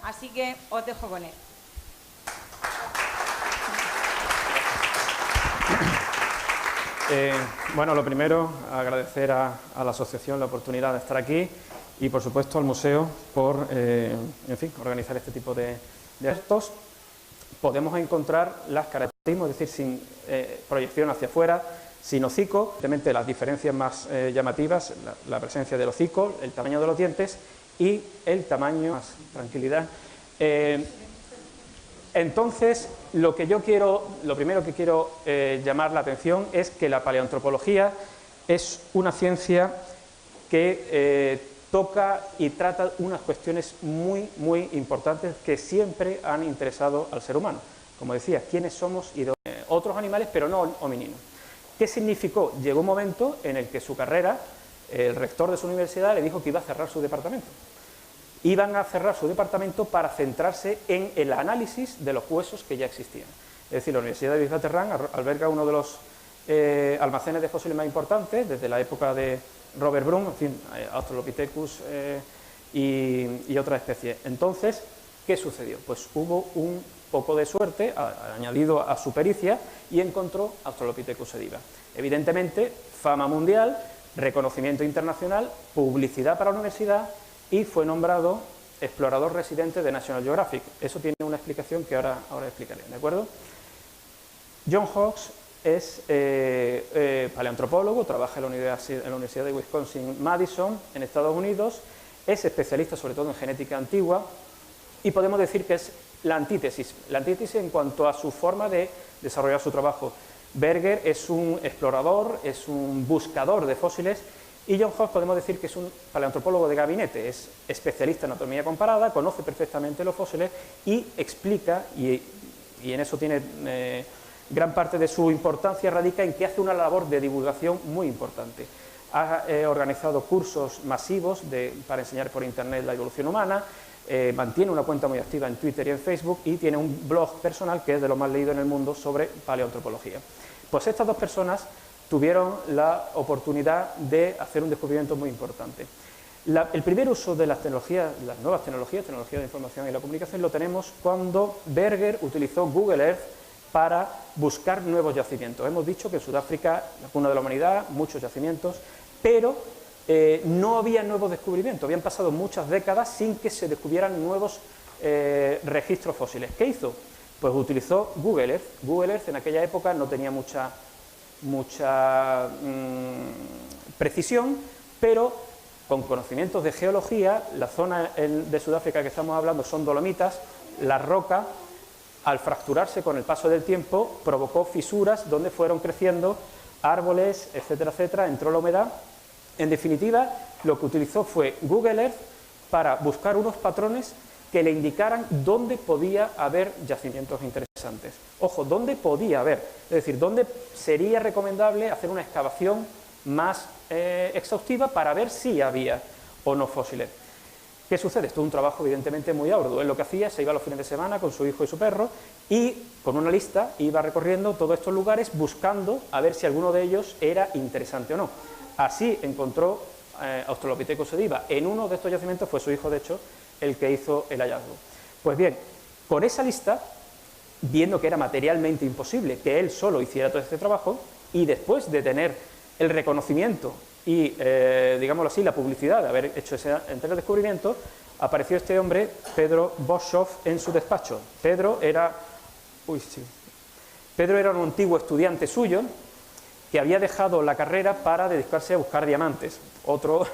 Así que os dejo con él. Bueno, lo primero, agradecer a la asociación la oportunidad de estar aquí y, por supuesto, al museo por, en fin, organizar este tipo de actos. Podemos encontrar las características, es decir, sin proyección hacia afuera, sin hocico, evidentemente las diferencias más llamativas, la presencia del hocico, el tamaño de los dientes y el tamaño, más tranquilidad. Entonces, lo primero que quiero llamar la atención es que la paleoantropología es una ciencia que toca y trata unas cuestiones muy, muy importantes que siempre han interesado al ser humano. Como decía, quiénes somos y otros animales, pero no homininos. ¿Qué significó? Llegó un momento en el que su carrera, el rector de su universidad le dijo que iba a cerrar su departamento. Iban a cerrar su departamento para centrarse en el análisis de los huesos que ya existían. Es decir, la Universidad de Villaterrán alberga uno de los almacenes de fósiles más importantes desde la época de Robert Broom, en fin, Australopithecus y otras especies. Entonces, ¿qué sucedió? Pues hubo un poco de suerte añadido a su pericia y encontró Australopithecus sediba. Evidentemente, fama mundial, reconocimiento internacional, publicidad para la universidad y fue nombrado explorador residente de National Geographic. Eso tiene una explicación que ahora explicaré, ¿de acuerdo? John Hawkes es paleoantropólogo, trabaja en la Universidad de Wisconsin-Madison, en Estados Unidos, es especialista sobre todo en genética antigua y podemos decir que es la antítesis en cuanto a su forma de desarrollar su trabajo. Berger es un explorador, es un buscador de fósiles y John Hawkes podemos decir que es un paleoantropólogo de gabinete, es especialista en anatomía comparada, conoce perfectamente los fósiles y explica, y en eso tiene gran parte de su importancia radica en que hace una labor de divulgación muy importante. Ha organizado cursos masivos para enseñar por internet la evolución humana, mantiene una cuenta muy activa en Twitter y en Facebook y tiene un blog personal que es de lo más leído en el mundo sobre paleoantropología. Pues estas dos personas tuvieron la oportunidad de hacer un descubrimiento muy importante. El primer uso de las tecnologías, las nuevas tecnologías de información y la comunicación, lo tenemos cuando Berger utilizó Google Earth para buscar nuevos yacimientos. Hemos dicho que en Sudáfrica, la cuna de la humanidad, muchos yacimientos, pero no había nuevos descubrimientos, habían pasado muchas décadas sin que se descubrieran nuevos registros fósiles. ¿Qué hizo? Pues utilizó Google Earth. Google Earth en aquella época no tenía mucha precisión, pero con conocimientos de geología, la zona de Sudáfrica que estamos hablando son dolomitas, la roca, al fracturarse con el paso del tiempo, provocó fisuras donde fueron creciendo árboles, etcétera, etcétera, entró la humedad. En definitiva, lo que utilizó fue Google Earth para buscar unos patrones que le indicaran dónde podía haber yacimientos interesantes. Ojo, dónde podía haber, es decir, dónde sería recomendable hacer una excavación más exhaustiva para ver si había o no fósiles. ¿Qué sucede? Esto es un trabajo evidentemente muy arduo. Él lo que hacía, se iba los fines de semana con su hijo y su perro y con una lista iba recorriendo todos estos lugares buscando a ver si alguno de ellos era interesante o no. Así encontró Australopithecus sediba. En uno de estos yacimientos fue su hijo, de hecho, el que hizo el hallazgo. Pues bien, con esa lista, viendo que era materialmente imposible que él solo hiciera todo este trabajo, y después de tener el reconocimiento y, digámoslo así, la publicidad de haber hecho ese entero descubrimiento, apareció este hombre, Pedro Boshoff, en su despacho. Pedro era un antiguo estudiante suyo que había dejado la carrera para dedicarse a buscar diamantes. Otro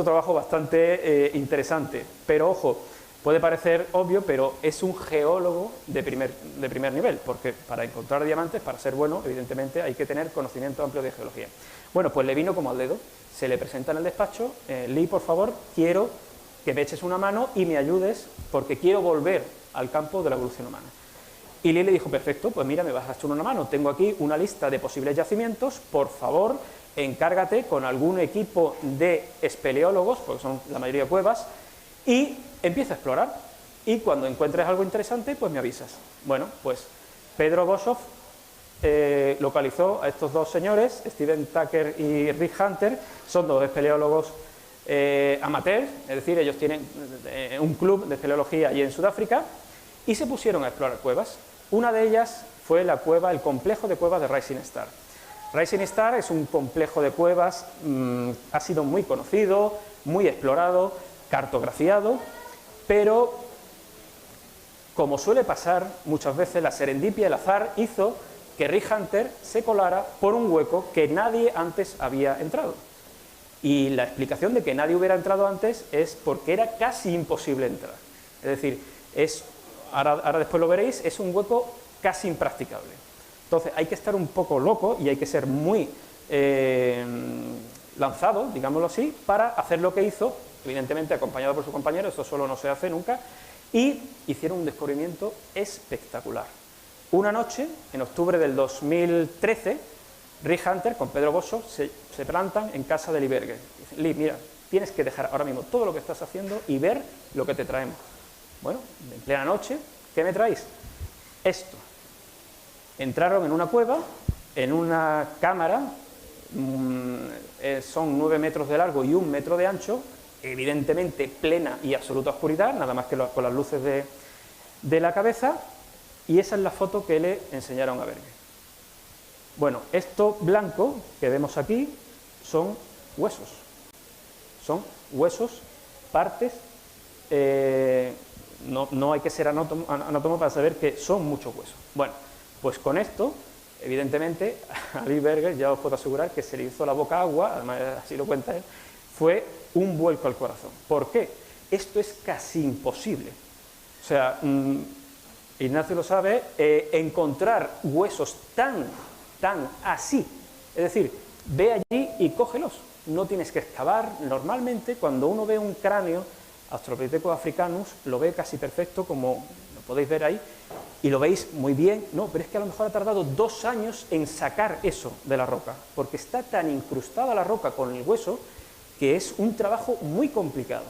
trabajo bastante interesante, pero ojo, puede parecer obvio, pero es un geólogo de primer nivel, porque para encontrar diamantes, para ser bueno, evidentemente hay que tener conocimiento amplio de geología. Bueno, pues le vino como al dedo, se le presenta en el despacho, Lee, por favor, quiero que me eches una mano y me ayudes, porque quiero volver al campo de la evolución humana. Y Lee le dijo, perfecto, pues mira, me vas a echar una mano, tengo aquí una lista de posibles yacimientos, por favor, encárgate con algún equipo de espeleólogos, porque son la mayoría cuevas, y empieza a explorar. Y cuando encuentres algo interesante, pues me avisas. Bueno, pues Pedro Boshoff localizó a estos dos señores, Steven Tucker y Rick Hunter, son dos espeleólogos amateur, es decir, ellos tienen un club de espeleología allí en Sudáfrica, y se pusieron a explorar cuevas. Una de ellas fue el complejo de cuevas de Rising Star. Rising Star es un complejo de cuevas, ha sido muy conocido, muy explorado, cartografiado, pero como suele pasar muchas veces, la serendipia, el azar, hizo que Rick Hunter se colara por un hueco que nadie antes había entrado. Y la explicación de que nadie hubiera entrado antes es porque era casi imposible entrar. Es decir, ahora después lo veréis, es un hueco casi impracticable. Entonces hay que estar un poco loco y hay que ser muy lanzado, digámoslo así, para hacer lo que hizo, evidentemente acompañado por su compañero, esto solo no se hace nunca, y hicieron un descubrimiento espectacular. Una noche, en octubre del 2013, Rick Hunter con Pedro Bosso se plantan en casa de Lee Berger. Dicen: Lee, mira, tienes que dejar ahora mismo todo lo que estás haciendo y ver lo que te traemos. Bueno, en plena noche, ¿qué me traéis? Esto. Entraron en una cueva, en una cámara, son 9 metros de largo y 1 metro de ancho, evidentemente plena y absoluta oscuridad, nada más que con las luces de la cabeza, y esa es la foto que le enseñaron a Berger. Bueno, esto blanco que vemos aquí son huesos, partes, no hay que ser anótomo para saber que son muchos huesos. Bueno, pues con esto, evidentemente, a Lee Berger ya os puedo asegurar que se le hizo la boca agua, además así lo cuenta él, fue un vuelco al corazón. ¿Por qué? Esto es casi imposible. O sea, Ignacio lo sabe, encontrar huesos tan así, es decir, ve allí y cógelos, no tienes que excavar. Normalmente cuando uno ve un cráneo Australopithecus africanus lo ve casi perfecto, como lo podéis ver ahí, y lo veis muy bien. No, pero es que a lo mejor ha tardado 2 años en sacar eso de la roca, porque está tan incrustada la roca con el hueso que es un trabajo muy complicado.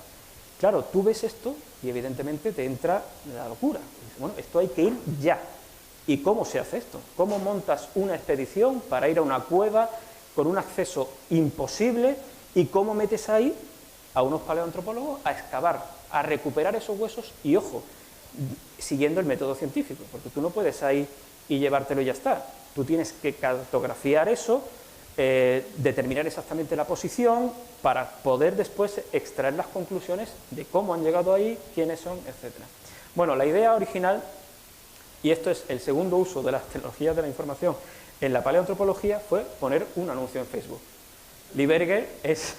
Claro, tú ves esto y evidentemente te entra la locura. Dices: bueno, esto hay que ir ya. ¿Y cómo se hace esto? ¿Cómo montas una expedición para ir a una cueva con un acceso imposible y cómo metes ahí a unos paleoantropólogos a excavar, a recuperar esos huesos y, ojo, siguiendo el método científico? Porque tú no puedes ahí y llevártelo y ya está. Tú tienes que cartografiar eso, determinar exactamente la posición para poder después extraer las conclusiones de cómo han llegado ahí, quiénes son, etc. Bueno, la idea original, y esto es el segundo uso de las tecnologías de la información en la paleoantropología, fue poner un anuncio en Facebook. Lee Berger es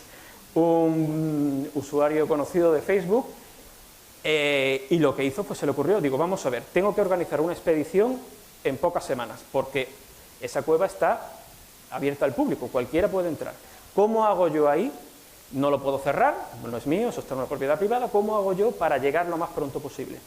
un usuario conocido de Facebook, y lo que hizo, pues se le ocurrió, digo, vamos a ver, tengo que organizar una expedición en pocas semanas, porque esa cueva está abierta al público, cualquiera puede entrar. ¿Cómo hago yo ahí? No lo puedo cerrar, no es mío, eso está en una propiedad privada. ¿Cómo hago yo para llegar lo más pronto posible?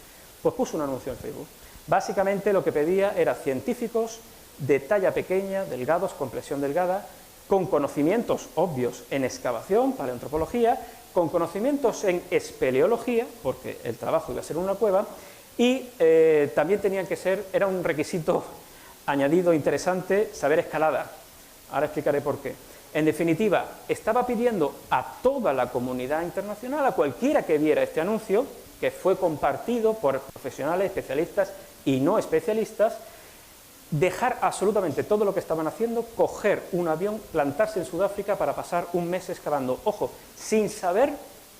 Pues puso un anuncio en Facebook. Básicamente lo que pedía era científicos de talla pequeña, delgados, con presión delgada, con conocimientos obvios en excavación, paleoantropología, con conocimientos en espeleología, porque el trabajo iba a ser en una cueva, y también tenían que ser, era un requisito añadido interesante, saber escalada. Ahora explicaré por qué. En definitiva, estaba pidiendo a toda la comunidad internacional, a cualquiera que viera este anuncio, que fue compartido por profesionales, especialistas y no especialistas, dejar absolutamente todo lo que estaban haciendo, coger un avión, plantarse en Sudáfrica para pasar un mes excavando, ojo, sin saber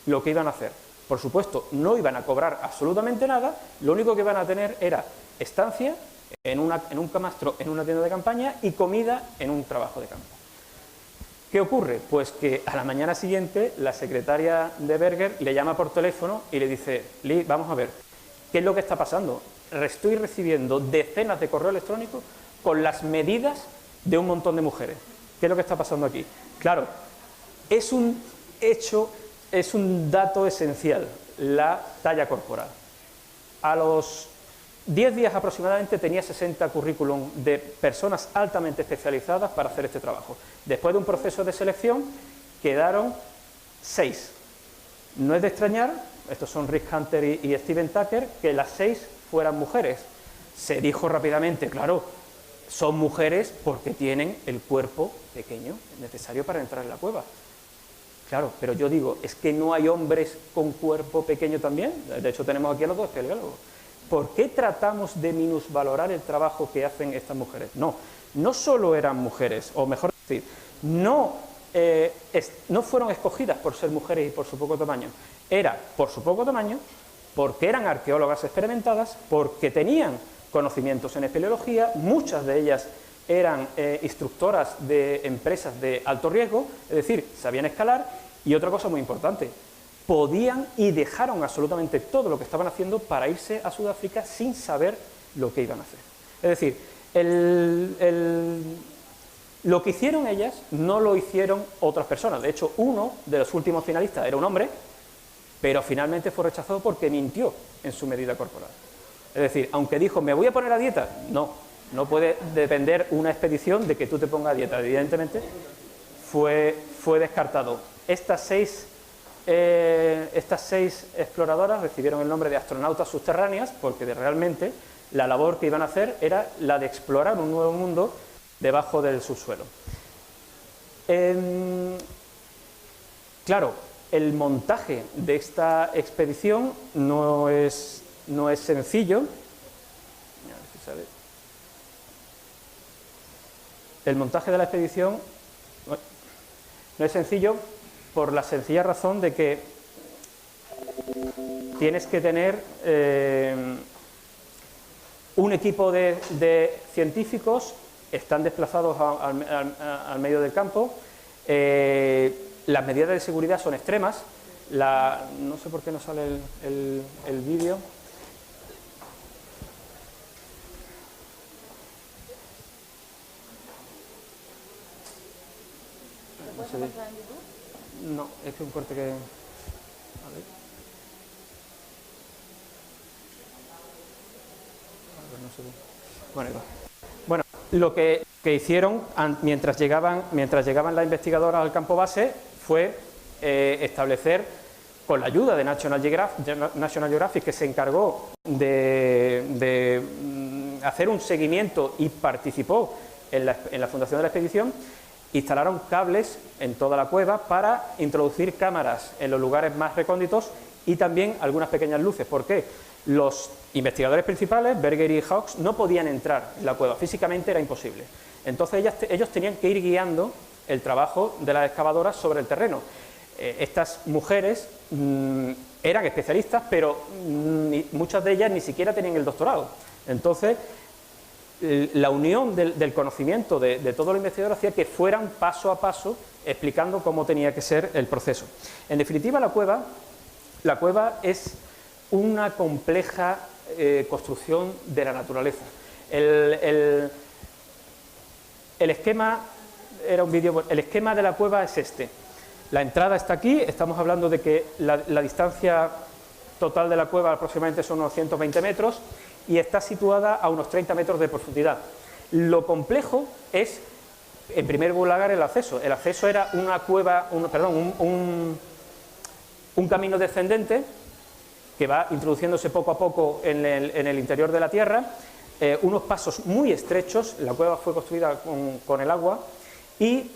lo que iban a hacer. Por supuesto, no iban a cobrar absolutamente nada, lo único que iban a tener era estancia en un camastro, en una tienda de campaña, y comida en un trabajo de campo. ¿Qué ocurre? Pues que a la mañana siguiente la secretaria de Berger le llama por teléfono y le dice: Lee, vamos a ver, ¿qué es lo que está pasando? Estoy recibiendo decenas de correos electrónicos con las medidas de un montón de mujeres. ¿Qué es lo que está pasando aquí? Claro, es un hecho, es un dato esencial, la talla corporal. A los 10 días aproximadamente tenía 60 currículum de personas altamente especializadas para hacer este trabajo. Después de un proceso de selección quedaron 6. No es de extrañar, estos son Rick Hunter y Steven Tucker, que las 6 fueran mujeres. Se dijo rápidamente, claro, son mujeres porque tienen el cuerpo pequeño necesario para entrar en la cueva. Claro, pero yo digo, ¿es que no hay hombres con cuerpo pequeño también? De hecho, tenemos aquí a los dos espeleólogos. ¿Por qué tratamos de minusvalorar el trabajo que hacen estas mujeres? No, no solo eran mujeres, o mejor decir, no fueron escogidas por ser mujeres y por su poco tamaño. Era por su poco tamaño, porque eran arqueólogas experimentadas, porque tenían conocimientos en espeleología, muchas de ellas eran instructoras de empresas de alto riesgo, es decir, sabían escalar, y otra cosa muy importante, podían y dejaron absolutamente todo lo que estaban haciendo para irse a Sudáfrica sin saber lo que iban a hacer. Es decir, lo que hicieron ellas no lo hicieron otras personas. De hecho, uno de los últimos finalistas era un hombre, pero finalmente fue rechazado porque mintió en su medida corporal. Es decir, aunque dijo, me voy a poner a dieta, no puede depender una expedición de que tú te pongas a dieta. Evidentemente, fue descartado. Estas seis exploradoras recibieron el nombre de astronautas subterráneas porque realmente la labor que iban a hacer era la de explorar un nuevo mundo debajo del subsuelo. Claro, el montaje de esta expedición no es sencillo. A ver si sale. El montaje de la expedición no es sencillo por la sencilla razón de que tienes que tener un equipo de científicos, están desplazados al medio del campo, las medidas de seguridad son extremas, no sé por qué no sale el vídeo. No, es que un corte que... A ver. No sé. Bueno, lo que hicieron mientras llegaban las investigadoras al campo base fue establecer, con la ayuda de National Geographic, que se encargó de hacer un seguimiento y participó en la fundación de la expedición, instalaron cables en toda la cueva para introducir cámaras en los lugares más recónditos y también algunas pequeñas luces. ¿Por qué? Los investigadores principales, Berger y Hawks, no podían entrar en la cueva, físicamente era imposible. Entonces ellos tenían que ir guiando el trabajo de las excavadoras sobre el terreno. Estas mujeres eran especialistas, pero muchas de ellas ni siquiera tenían el doctorado. Entonces, la unión del conocimiento de todos los investigadores hacía que fueran paso a paso explicando cómo tenía que ser el proceso. En definitiva, la cueva es una compleja construcción de la naturaleza. El esquema el esquema de la cueva es este. La entrada está aquí, estamos hablando de que la distancia total de la cueva aproximadamente son unos 120 metros y está situada a unos 30 metros de profundidad. Lo complejo es, en primer lugar, el acceso. El acceso era una cueva, un camino descendente que va introduciéndose poco a poco en el interior de la tierra, unos pasos muy estrechos. La cueva fue construida con el agua y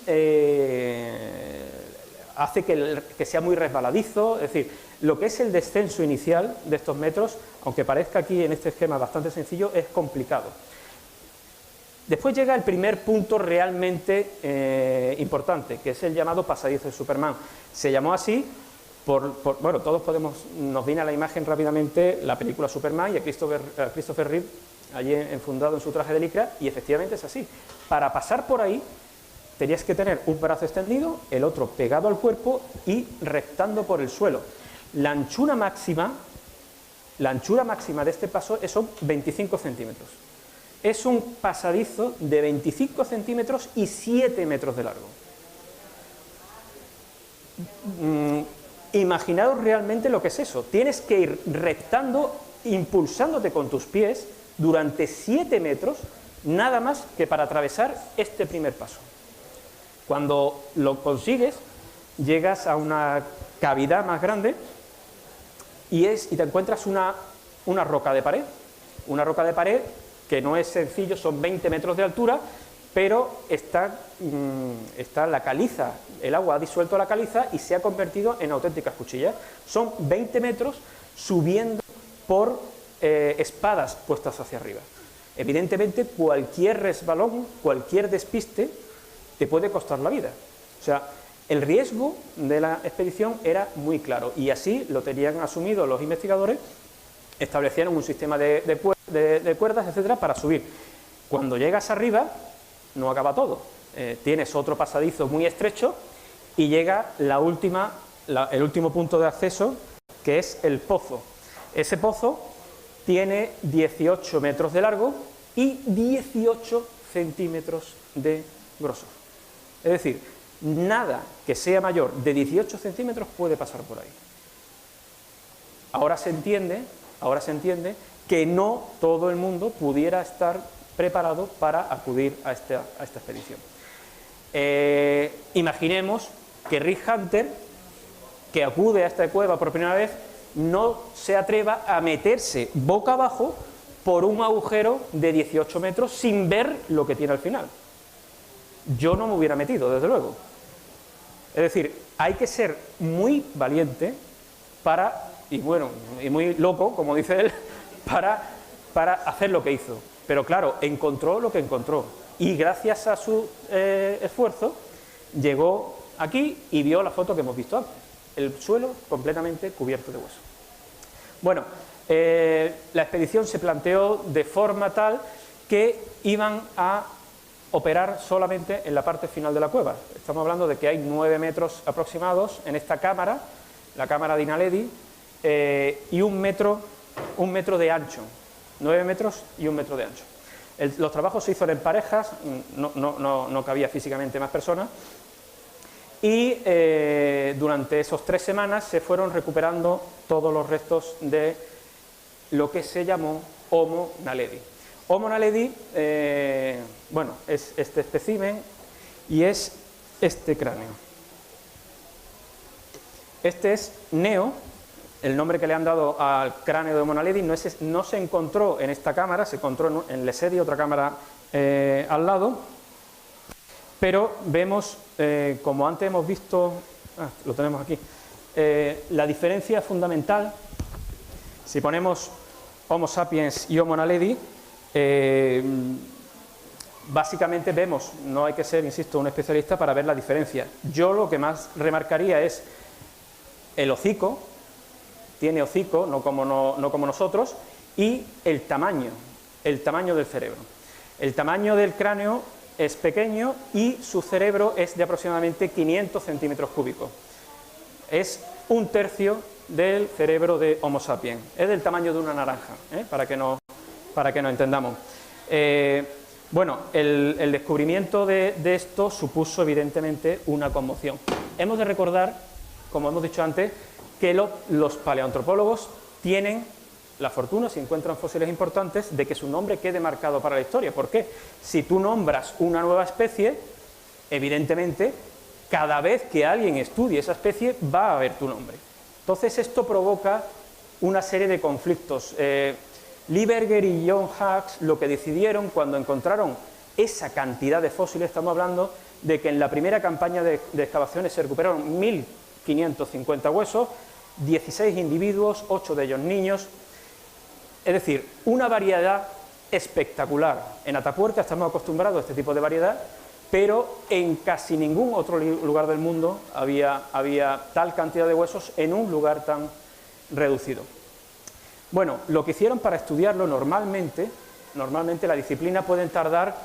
hace que sea muy resbaladizo. Es decir, lo que es el descenso inicial de estos metros, aunque parezca aquí en este esquema bastante sencillo, es complicado. Después llega el primer punto realmente importante, que es el llamado pasadizo de Superman. Se llamó así bueno, todos nos viene a la imagen rápidamente la película Superman y a Christopher Reeve allí enfundado en su traje de licra, y efectivamente es así. Para pasar por ahí tenías que tener un brazo extendido, el otro pegado al cuerpo y reptando por el suelo. La anchura máxima de este paso son 25 centímetros. Es un pasadizo de 25 centímetros y 7 metros de largo. Imaginaos realmente lo que es eso. Tienes que ir reptando, impulsándote con tus pies durante 7 metros, nada más que para atravesar este primer paso. Cuando lo consigues, llegas a una cavidad más grande y te encuentras una roca de pared. Una roca de pared que no es sencillo, son 20 metros de altura, pero está la caliza, el agua ha disuelto la caliza y se ha convertido en auténticas cuchillas. Son 20 metros subiendo por espadas puestas hacia arriba. Evidentemente, cualquier resbalón, cualquier despiste, te puede costar la vida. O sea, el riesgo de la expedición era muy claro, y así lo tenían asumido los investigadores. Establecieron un sistema de cuerdas, etcétera, para subir. Cuando llegas arriba, no acaba todo. Tienes otro pasadizo muy estrecho y llega el último punto de acceso, que es el pozo. Ese pozo tiene 18 metros de largo y 18 centímetros de grosor. Es decir, nada que sea mayor de 18 centímetros puede pasar por ahí. Ahora se entiende que no todo el mundo pudiera estar preparado para acudir a esta expedición. Imaginemos que Rick Hunter, que acude a esta cueva por primera vez, no se atreva a meterse boca abajo por un agujero de 18 metros sin ver lo que tiene al final. Yo no me hubiera metido, desde luego. Es decir, hay que ser muy valiente y muy loco, como dice él, para hacer lo que hizo. Pero claro, encontró lo que encontró, y gracias a su esfuerzo llegó aquí y vio la foto que hemos visto antes, el suelo completamente cubierto de hueso. Bueno, la expedición se planteó de forma tal que iban a operar solamente en la parte final de la cueva. Estamos hablando de que hay 9 metros aproximados en esta cámara, la cámara de Inaledi, y un metro de ancho, 9 metros y 1 metro de ancho. Los trabajos se hicieron en parejas, no cabía físicamente más personas, y durante esos 3 semanas se fueron recuperando todos los restos de lo que se llamó Homo naledi. Homo naledi, es este espécimen y es este cráneo. Este es Neo, el nombre que le han dado al cráneo de Homo naledi. No se encontró en esta cámara, se encontró en Lesedi, otra cámara al lado, pero vemos, como antes hemos visto, lo tenemos aquí, la diferencia fundamental. Si ponemos Homo sapiens y Homo naledi, básicamente vemos, no hay que ser, insisto, un especialista para ver la diferencia. Yo lo que más remarcaría es el hocico. Tiene hocico, no como nosotros, y el tamaño del cerebro. El tamaño del cráneo es pequeño y su cerebro es de aproximadamente 500 centímetros cúbicos. Es 1/3 del cerebro de Homo sapiens. Es del tamaño de una naranja, para que nos entendamos. El descubrimiento de esto supuso evidentemente una conmoción. Hemos de recordar, como hemos dicho antes, que los paleoantropólogos tienen la fortuna, si encuentran fósiles importantes, de que su nombre quede marcado para la historia. ¿Por qué? Si tú nombras una nueva especie, evidentemente, cada vez que alguien estudie esa especie, va a haber tu nombre. Entonces, esto provoca una serie de conflictos. Lieberger y John Hughes lo que decidieron cuando encontraron esa cantidad de fósiles, estamos hablando de que en la primera campaña de excavaciones se recuperaron 1.550 huesos, 16 individuos, 8 de ellos niños, es decir, una variedad espectacular. En Atapuerca estamos acostumbrados a este tipo de variedad, pero en casi ningún otro lugar del mundo había tal cantidad de huesos en un lugar tan reducido. Bueno, lo que hicieron para estudiarlo, normalmente la disciplina puede tardar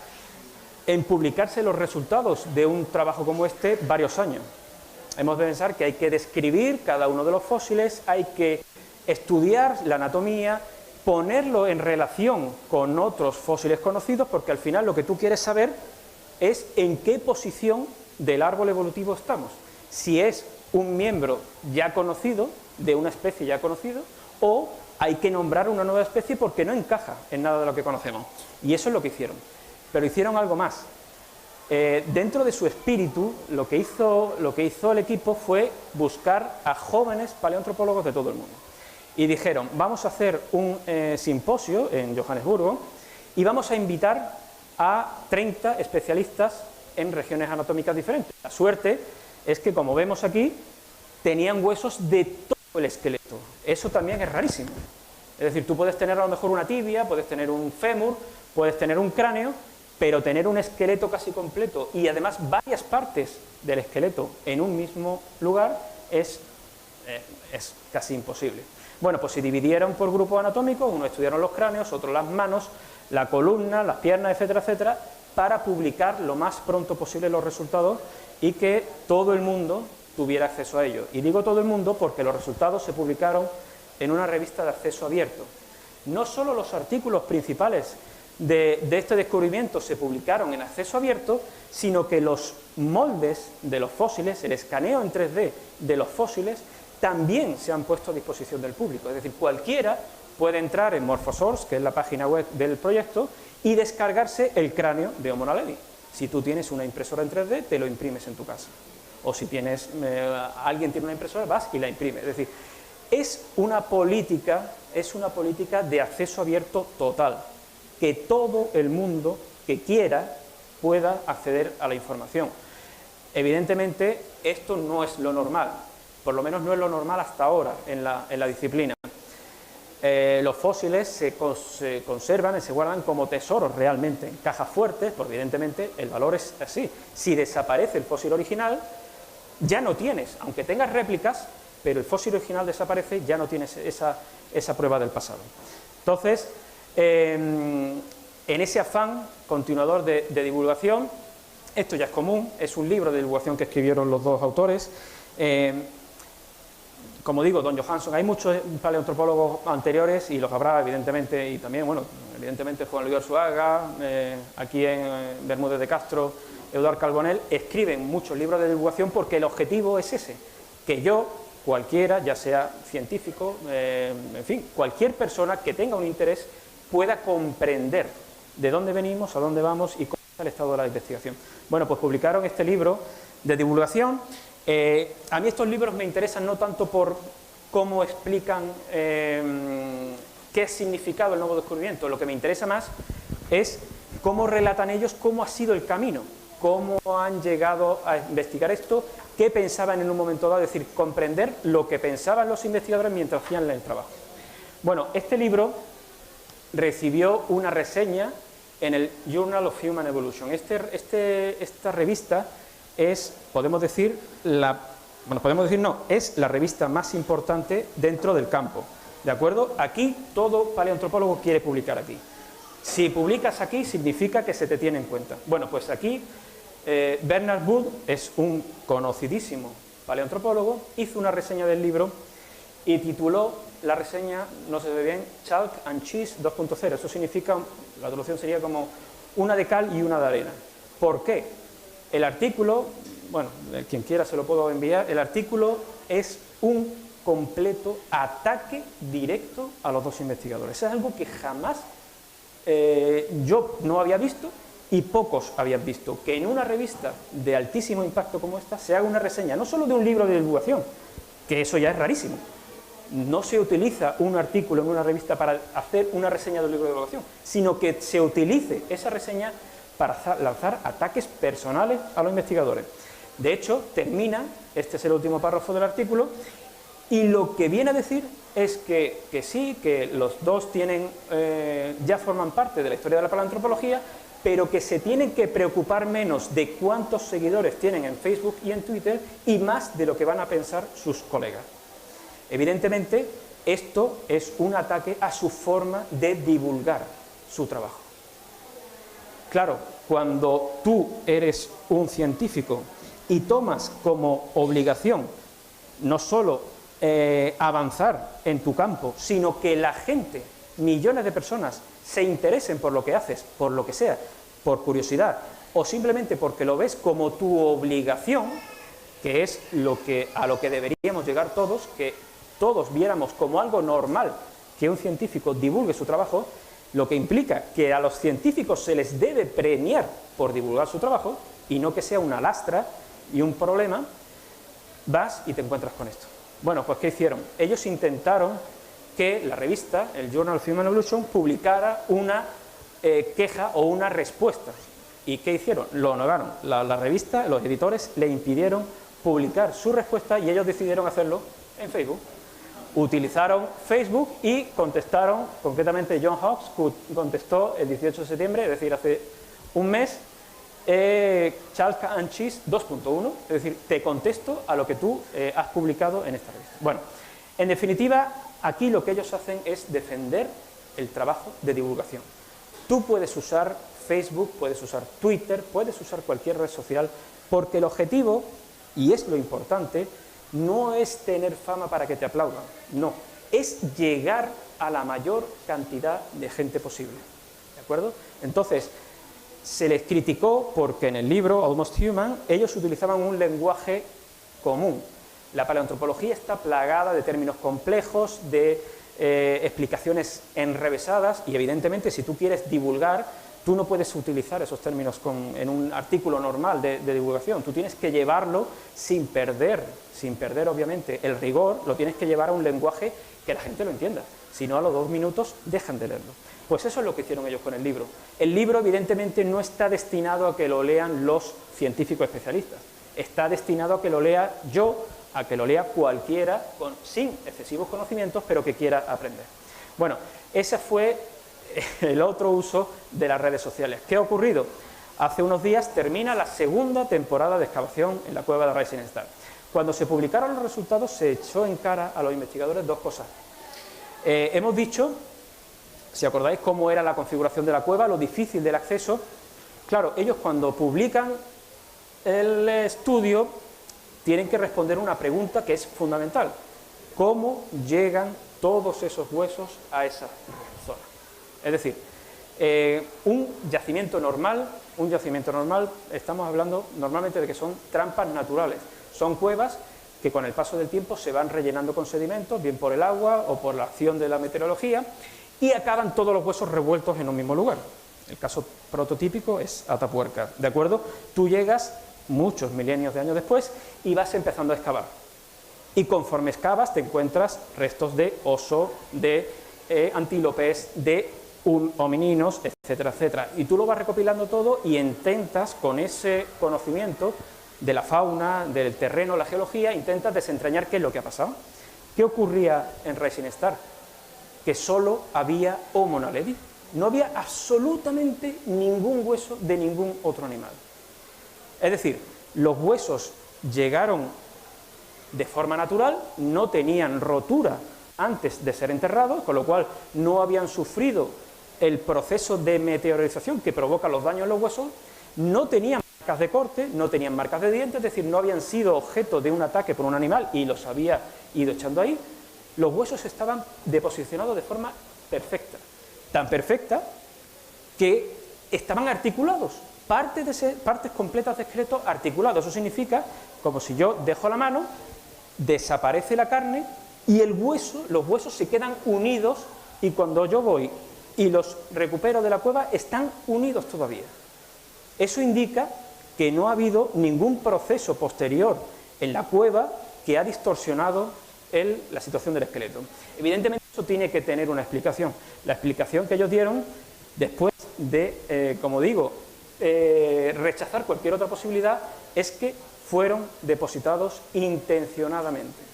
en publicarse los resultados de un trabajo como este varios años. Hemos de pensar que hay que describir cada uno de los fósiles, hay que estudiar la anatomía, ponerlo en relación con otros fósiles conocidos, porque al final lo que tú quieres saber es en qué posición del árbol evolutivo estamos. Si es un miembro ya conocido, de una especie ya conocido, o hay que nombrar una nueva especie porque no encaja en nada de lo que conocemos. Y eso es lo que hicieron. Pero hicieron algo más. Dentro de su espíritu, lo que hizo el equipo fue buscar a jóvenes paleoantropólogos de todo el mundo. Y dijeron, vamos a hacer un simposio en Johannesburgo y vamos a invitar a 30 especialistas en regiones anatómicas diferentes. La suerte es que, como vemos aquí, tenían huesos de todo el esqueleto. Eso también es rarísimo. Es decir, tú puedes tener a lo mejor una tibia, puedes tener un fémur, puedes tener un cráneo, pero tener un esqueleto casi completo y además varias partes del esqueleto en un mismo lugar es casi imposible. Bueno, pues se dividieron por grupos anatómicos, unos estudiaron los cráneos, otros las manos, la columna, las piernas, etcétera, etcétera, para publicar lo más pronto posible los resultados y que todo el mundo tuviera acceso a ellos. Y digo todo el mundo porque los resultados se publicaron en una revista de acceso abierto. No solo los artículos principales de este descubrimiento se publicaron en acceso abierto, sino que los moldes de los fósiles, el escaneo en 3D de los fósiles, también se han puesto a disposición del público. Es decir, cualquiera puede entrar en Morphosource, que es la página web del proyecto, y descargarse el cráneo de Homo naledi. Si tú tienes una impresora en 3D, te lo imprimes en tu casa. O si tienes, alguien tiene una impresora, vas y la imprimes. Es decir, es una política de acceso abierto total, que todo el mundo que quiera pueda acceder a la información. Evidentemente, esto no es lo normal, por lo menos no es lo normal hasta ahora en la disciplina. Los fósiles se conservan y se guardan como tesoros realmente, en cajas fuertes, porque evidentemente el valor es así. Si desaparece el fósil original, ya no tienes, aunque tengas réplicas, pero el fósil original desaparece, ya no tienes esa prueba del pasado. Entonces, en ese afán continuador de divulgación, esto ya es común, es un libro de divulgación que escribieron los dos autores. Como digo, Don Johansson, hay muchos paleoantropólogos anteriores y los habrá evidentemente, y también, bueno, evidentemente Juan Luis Arzuaga, aquí en Bermúdez de Castro, Eduard Carbonell, escriben muchos libros de divulgación porque el objetivo es ese, que yo, cualquiera, ya sea científico, en fin, cualquier persona que tenga un interés pueda comprender de dónde venimos, a dónde vamos y cómo está el estado de la investigación. Bueno, pues publicaron este libro de divulgación. A mí estos libros me interesan no tanto por cómo explican qué ha significado el nuevo descubrimiento, lo que me interesa más es cómo relatan ellos cómo ha sido el camino, cómo han llegado a investigar esto, qué pensaban en un momento dado, es decir, comprender lo que pensaban los investigadores mientras hacían el trabajo. Bueno, este libro recibió una reseña en el Journal of Human Evolution. Esta revista es, podemos decir, es la revista más importante dentro del campo, ¿de acuerdo? Aquí todo paleoantropólogo quiere publicar aquí. Si publicas aquí significa que se te tiene en cuenta. Bueno, pues aquí Bernard Wood es un conocidísimo paleoantropólogo, hizo una reseña del libro y tituló la reseña, no se ve bien, Chalk and Cheese 2.0. Eso significa, la traducción sería como una de cal y una de arena. ¿Por qué? El artículo, bueno, quien quiera se lo puedo enviar, el artículo es un completo ataque directo a los dos investigadores. Es algo que jamás yo no había visto y pocos habían visto, que en una revista de altísimo impacto como esta se haga una reseña, no solo de un libro de divulgación, que eso ya es rarísimo. No se utiliza un artículo en una revista para hacer una reseña de un libro de divulgación, sino que se utilice esa reseña para lanzar ataques personales a los investigadores. De hecho, termina, este es el último párrafo del artículo, y lo que viene a decir es que sí, que los dos tienen, ya forman parte de la historia de la paleoantropología, pero que se tienen que preocupar menos de cuántos seguidores tienen en Facebook y en Twitter y más de lo que van a pensar sus colegas. Evidentemente, esto es un ataque a su forma de divulgar su trabajo. Claro, cuando tú eres un científico y tomas como obligación no solo avanzar en tu campo, sino que la gente, millones de personas, se interesen por lo que haces, por lo que sea, por curiosidad, o simplemente porque lo ves como tu obligación, que es a lo que deberíamos llegar todos, que todos viéramos como algo normal que un científico divulgue su trabajo, lo que implica que a los científicos se les debe premiar por divulgar su trabajo y no que sea una lastra y un problema, vas y te encuentras con esto. Bueno, pues ¿qué hicieron? Ellos intentaron que la revista, el Journal of Human Evolution, publicara una queja o una respuesta. ¿Y qué hicieron? Lo negaron. La revista, los editores le impidieron publicar su respuesta y ellos decidieron hacerlo en Facebook. Utilizaron Facebook y contestaron, concretamente John Hawkes contestó el 18 de septiembre, es decir, hace un mes, Chalk and Cheese 2.1, es decir, te contesto a lo que tú has publicado en esta revista. Bueno, en definitiva, aquí lo que ellos hacen es defender el trabajo de divulgación. Tú puedes usar Facebook, puedes usar Twitter, puedes usar cualquier red social, porque el objetivo, y es lo importante, no es tener fama para que te aplaudan, no, es llegar a la mayor cantidad de gente posible, ¿de acuerdo? Entonces, se les criticó porque en el libro Almost Human ellos utilizaban un lenguaje común. La paleoantropología está plagada de términos complejos, de explicaciones enrevesadas y evidentemente si tú quieres divulgar, tú no puedes utilizar esos términos en un artículo normal de divulgación, tú tienes que llevarlo sin perder obviamente el rigor, lo tienes que llevar a un lenguaje que la gente lo entienda, si no a los 2 minutos dejan de leerlo. Pues eso es lo que hicieron ellos con el libro. El libro evidentemente no está destinado a que lo lean los científicos especialistas, está destinado a que lo lea yo, a que lo lea cualquiera sin excesivos conocimientos, pero que quiera aprender. Bueno, ese fue el otro uso de las redes sociales. ¿Qué ha ocurrido? Hace unos días termina la segunda temporada de excavación en la cueva de Rising Star. Cuando se publicaron los resultados se echó en cara a los investigadores 2 cosas. Hemos dicho, si acordáis cómo era la configuración de la cueva, lo difícil del acceso. Claro, ellos cuando publican el estudio tienen que responder una pregunta que es fundamental. ¿Cómo llegan todos esos huesos a esa zona? Es decir, un yacimiento normal, estamos hablando normalmente de que son trampas naturales, son cuevas que con el paso del tiempo se van rellenando con sedimentos, bien por el agua o por la acción de la meteorología, y acaban todos los huesos revueltos en un mismo lugar. El caso prototípico es Atapuerca, ¿de acuerdo? Tú llegas muchos milenios de años después y vas empezando a excavar. Y conforme excavas te encuentras restos de oso, de antílopes, de homininos, etcétera, etcétera. Y tú lo vas recopilando todo y intentas, con ese conocimiento de la fauna, del terreno, la geología, intentas desentrañar qué es lo que ha pasado. ¿Qué ocurría en Rising Star? Que solo había Homo naledi. No había absolutamente ningún hueso de ningún otro animal. Es decir, los huesos llegaron de forma natural, no tenían rotura antes de ser enterrados, con lo cual no habían sufrido el proceso de meteorización que provoca los daños en los huesos, no tenían marcas de corte, no tenían marcas de dientes, es decir, no habían sido objeto de un ataque por un animal y los había ido echando ahí. Los huesos estaban deposicionados de forma perfecta, tan perfecta que estaban articulados, partes completas de esqueleto articulados. Eso significa, como si yo dejo la mano, desaparece la carne y los huesos se quedan unidos y cuando yo voy y los recupero de la cueva están unidos todavía. Eso indica que no ha habido ningún proceso posterior en la cueva que ha distorsionado la situación del esqueleto. Evidentemente eso tiene que tener una explicación. La explicación que ellos dieron después de, como digo, rechazar cualquier otra posibilidad es que fueron depositados intencionadamente.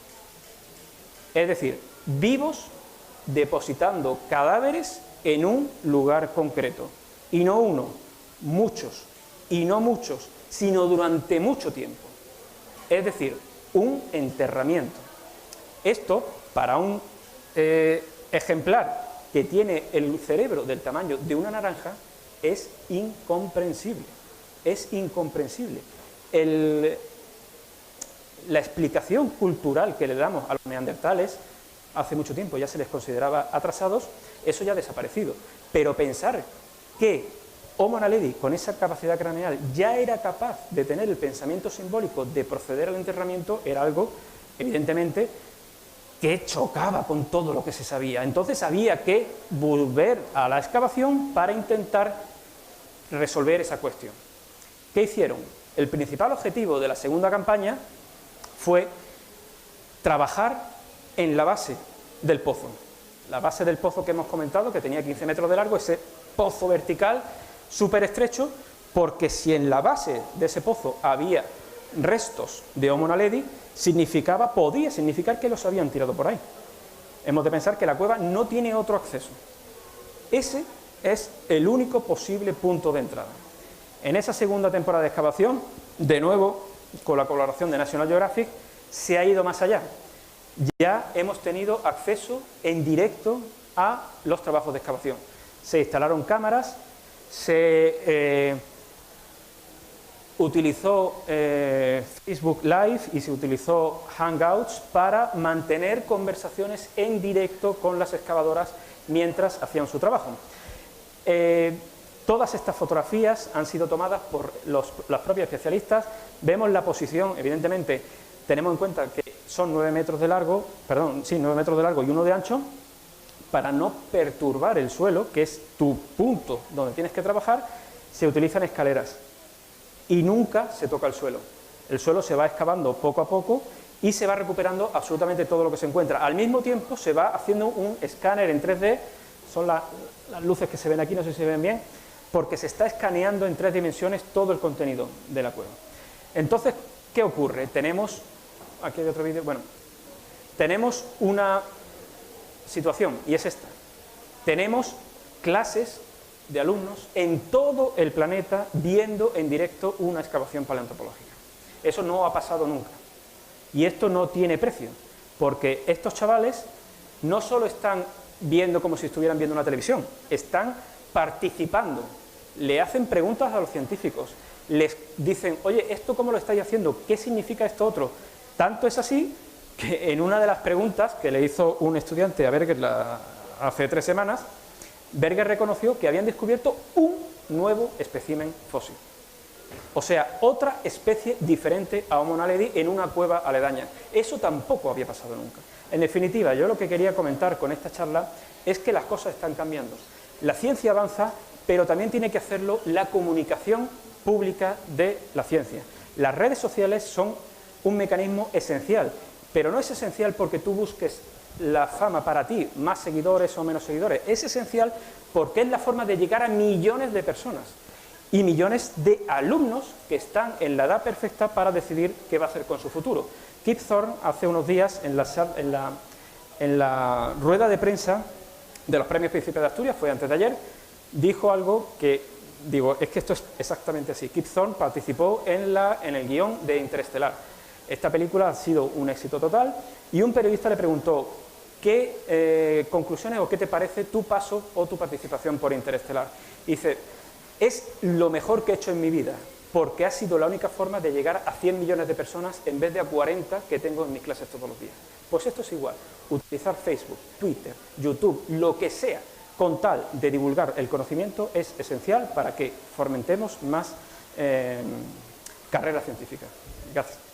Es decir, vivos depositando cadáveres en un lugar concreto. Y no uno, muchos. Y no muchos, sino durante mucho tiempo. Es decir, un enterramiento. Esto, para un ejemplar que tiene el cerebro del tamaño de una naranja, es incomprensible. Es incomprensible. La explicación cultural que le damos a los neandertales, hace mucho tiempo ya se les consideraba atrasados, eso ya ha desaparecido. Pero pensar que Homo naledi, con esa capacidad craneal, ya era capaz de tener el pensamiento simbólico de proceder al enterramiento, era algo, evidentemente, que chocaba con todo lo que se sabía. Entonces había que volver a la excavación para intentar resolver esa cuestión. ¿Qué hicieron? El principal objetivo de la segunda campaña fue trabajar en la base del pozo. la base del pozo que hemos comentado, que tenía 15 metros de largo, ese pozo vertical súper estrecho, porque si en la base de ese pozo había restos de Homo naledi, podía significar que los habían tirado por ahí. Hemos de pensar que la cueva no tiene otro acceso. Ese es el único posible punto de entrada. En esa segunda temporada de excavación, de nuevo, con la colaboración de National Geographic, se ha ido más allá. Ya hemos tenido acceso en directo a los trabajos de excavación. Se instalaron cámaras, se utilizó Facebook Live y se utilizó Hangouts para mantener conversaciones en directo con las excavadoras mientras hacían su trabajo. Todas estas fotografías han sido tomadas por los propios especialistas. Vemos la posición, evidentemente, tenemos en cuenta que son 9 metros de largo, 9 metros de largo y 1 de ancho, para no perturbar el suelo, que es tu punto donde tienes que trabajar, se utilizan escaleras y nunca se toca el suelo. El suelo se va excavando poco a poco y se va recuperando absolutamente todo lo que se encuentra. Al mismo tiempo se va haciendo un escáner en 3D, son las luces que se ven aquí, no sé si se ven bien, porque se está escaneando en 3 dimensiones todo el contenido de la cueva. Entonces, ¿qué ocurre? Tenemos, aquí hay otro vídeo, bueno, tenemos una situación y es esta. Tenemos clases de alumnos en todo el planeta viendo en directo una excavación paleoantropológica. Eso no ha pasado nunca. Y esto no tiene precio, porque estos chavales no solo están viendo como si estuvieran viendo una televisión, están participando, le hacen preguntas a los científicos, les dicen, oye, ¿esto cómo lo estáis haciendo? ¿Qué significa esto otro? Tanto es así que en una de las preguntas que le hizo un estudiante a Berger hace 3 semanas, Berger reconoció que habían descubierto un nuevo espécimen fósil. O sea, otra especie diferente a Homo naledi en una cueva aledaña. Eso tampoco había pasado nunca. En definitiva, yo lo que quería comentar con esta charla es que las cosas están cambiando. La ciencia avanza, pero también tiene que hacerlo la comunicación pública de la ciencia. Las redes sociales son un mecanismo esencial, pero no es esencial porque tú busques la fama para ti, más seguidores o menos seguidores. Es esencial porque es la forma de llegar a millones de personas y millones de alumnos que están en la edad perfecta para decidir qué va a hacer con su futuro. Kip Thorne, hace unos días, en la rueda de prensa de los Premios Príncipe de Asturias, fue antes de ayer, dijo algo que, digo, es que esto es exactamente así. Kip Thorne participó en el guión de Interestelar. Esta película ha sido un éxito total y un periodista le preguntó qué conclusiones o qué te parece tu paso o tu participación por Interestelar. Y dice, es lo mejor que he hecho en mi vida, porque ha sido la única forma de llegar a 100 millones de personas en vez de a 40 que tengo en mis clases todos los días. Pues esto es igual, utilizar Facebook, Twitter, YouTube, lo que sea, con tal de divulgar el conocimiento es esencial para que fomentemos más carrera científica. Gracias.